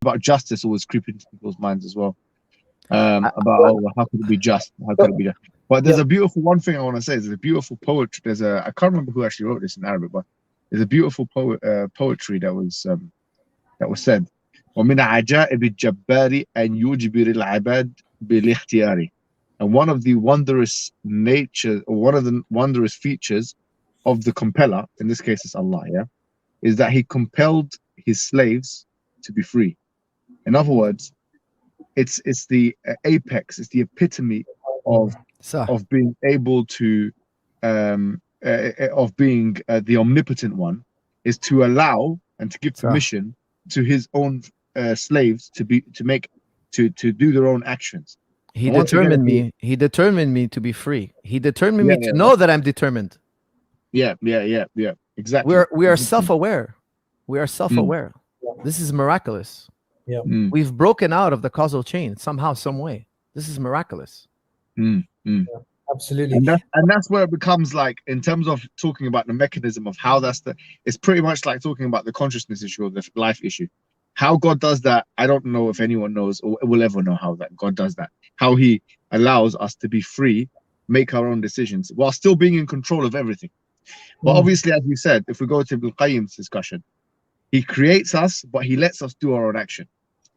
about justice always creep into people's minds as well. About how could it be just? How could it be just? But there's a beautiful one thing I want to say. There's a beautiful poetry. I can't remember who actually wrote this in Arabic, but there's a beautiful poetry that was said. ومن عجائب الجبار أن يجبر العباد بالاختيار. And one of the wondrous features of the compeller, in this case it's Allah, is that he compelled his slaves to be free. In other words, it's the apex, it's the epitome of being able to of being the omnipotent one, is to allow and to give permission to his own slaves to do their own actions. He determined me to be free. He determined me to know that I'm determined. Yeah, exactly. We are self-aware. We are self-aware. This is miraculous. Yeah. We've broken out of the causal chain somehow, some way. This is miraculous. Yeah, absolutely. And that's where it becomes like, in terms of talking about the mechanism of how it's pretty much like talking about the consciousness issue or the life issue. How God does that, I don't know if anyone knows or will ever know how that God does that. How he allows us to be free, make our own decisions while still being in control of everything. But obviously, as you said, if we go to Ibn Qayyim's discussion, he creates us, but he lets us do our own action.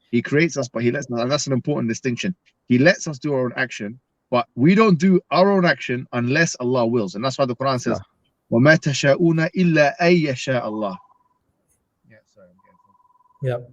He creates us, but he lets us, and that's an important distinction. He lets us do our own action, but we don't do our own action unless Allah wills. And that's why the Quran says, وَمَا تَشَاءُونَ إِلَّا أَن يَشَاءَ اللَّهُ. Yeah.